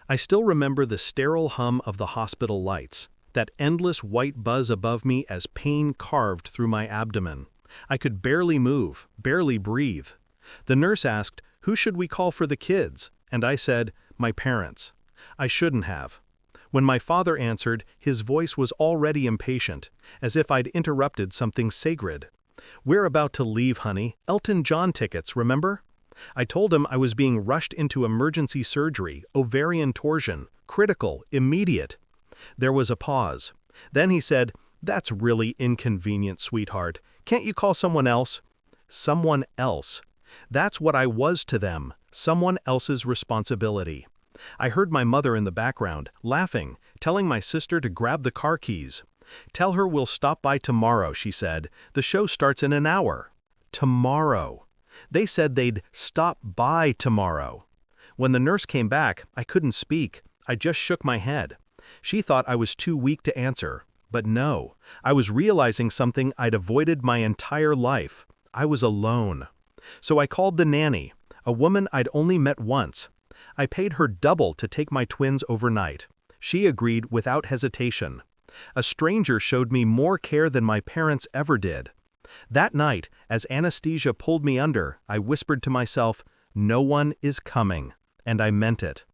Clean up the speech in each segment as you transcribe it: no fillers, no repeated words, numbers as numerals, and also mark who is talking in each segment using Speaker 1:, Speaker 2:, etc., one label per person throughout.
Speaker 1: I still remember the sterile hum of the hospital lights, that endless white buzz above me as pain carved through my abdomen. I could barely move, barely breathe. The nurse asked, "Who should we call for the kids?" And I said, "My parents." I shouldn't have. When my father answered, his voice was already impatient, as if I'd interrupted something sacred. "We're about to leave, honey. Elton John tickets, remember?" I told him I was being rushed into emergency surgery, ovarian torsion, critical, immediate. There was a pause. Then he said, "That's really inconvenient, sweetheart. Can't you call someone else?" Someone else. That's what I was to them, someone else's responsibility. I heard my mother in the background, laughing, telling my sister to grab the car keys. "Tell her we'll stop by tomorrow," she said. "The show starts in an hour." Tomorrow. They said they'd stop by tomorrow. When the nurse came back, I couldn't speak. I just shook my head. She thought I was too weak to answer. But no, I was realizing something I'd avoided my entire life. I was alone. So I called the nanny, a woman I'd only met once. I paid her double to take my twins overnight. She agreed without hesitation. A stranger showed me more care than my parents ever did. That night, as anesthesia pulled me under, I whispered to myself, "No one is coming." And I meant it.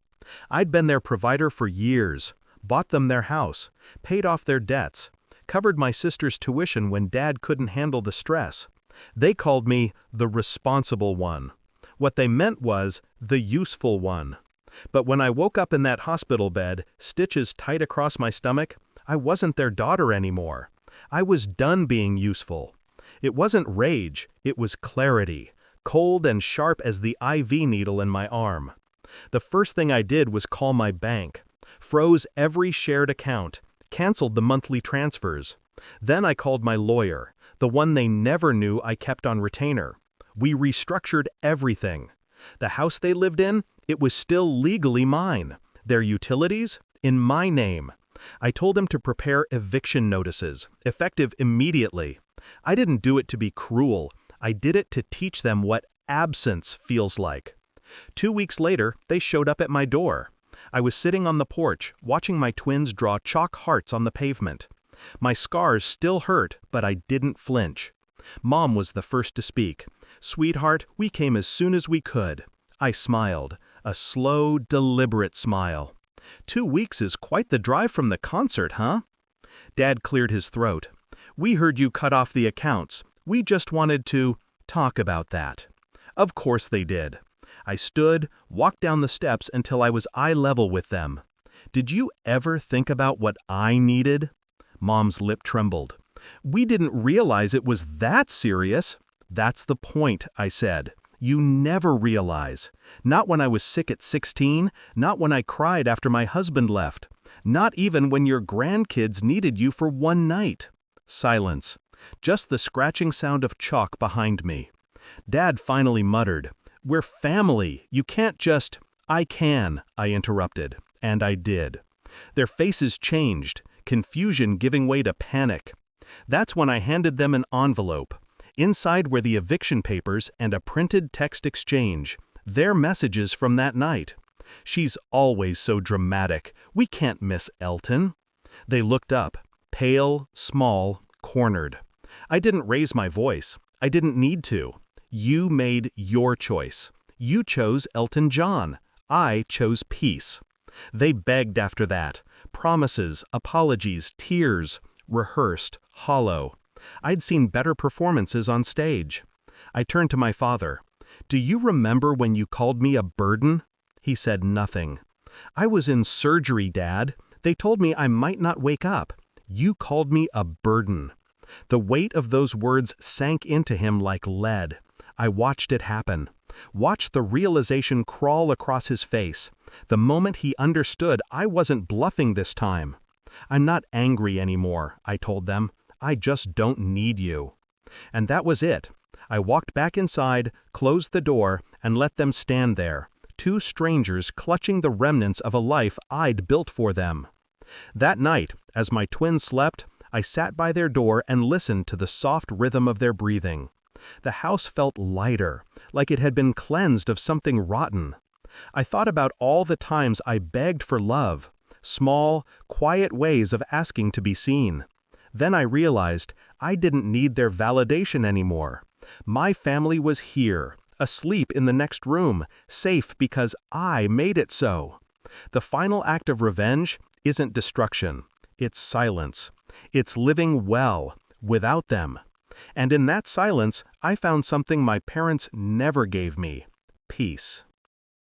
Speaker 1: I'd been their provider for years, bought them their house, paid off their debts, covered my sister's tuition when Dad couldn't handle the stress. They called me the responsible one. What they meant was the useful one. But when I woke up in that hospital bed, stitches tight across my stomach, I wasn't their daughter anymore. I was done being useful. It wasn't rage, it was clarity, cold and sharp as the IV needle in my arm. The first thing I did was call my bank, froze every shared account, canceled the monthly transfers. Then I called my lawyer, the one they never knew I kept on retainer. We restructured everything. The house they lived in, it was still legally mine. Their utilities, in my name. I told them to prepare eviction notices, effective immediately. I didn't do it to be cruel. I did it to teach them what absence feels like. 2 weeks later, they showed up at my door. I was sitting on the porch, watching my twins draw chalk hearts on the pavement. My scars still hurt, but I didn't flinch. Mom was the first to speak. "Sweetheart, we came as soon as we could." I smiled, a slow, deliberate smile. 2 weeks is quite the drive from the concert, huh? Dad cleared his throat. "We heard you cut off the accounts. We just wanted to talk about that." Of course they did. I stood, walked down the steps until I was eye level with them. "Did you ever think about what I needed?" Mom's lip trembled. "We didn't realize it was that serious." "That's the point," I said. "You never realize. Not when I was sick at 16, not when I cried after my husband left, not even when your grandkids needed you for one night." Silence. Just the scratching sound of chalk behind me. Dad finally muttered, "We're family. You can't just—" "I can," I interrupted. And I did. Their faces changed, confusion giving way to panic. That's when I handed them an envelope. Inside were the eviction papers and a printed text exchange. Their messages from that night. "She's always so dramatic. We can't miss Elton." They looked up, pale, small, cornered. I didn't raise my voice. I didn't need to. You made your choice. You chose Elton John. I chose peace. They begged after that. Promises, apologies, tears. Rehearsed, hollow. I'd seen better performances on stage. I turned to my father. "Do you remember when you called me a burden?" He said nothing. "I was in surgery, Dad. They told me I might not wake up. You called me a burden." The weight of those words sank into him like lead. I watched it happen. Watched the realization crawl across his face. The moment he understood I wasn't bluffing this time. "I'm not angry anymore," I told them. "I just don't need you." And that was it. I walked back inside, closed the door, and let them stand there, two strangers clutching the remnants of a life I'd built for them. That night, as my twins slept, I sat by their door and listened to the soft rhythm of their breathing. The house felt lighter, like it had been cleansed of something rotten. I thought about all the times I begged for love, small, quiet ways of asking to be seen. Then I realized I didn't need their validation anymore. My family was here, asleep in the next room, safe because I made it so. The final act of revenge isn't destruction, it's silence. It's living well, without them. And in that silence, I found something my parents never gave me: peace.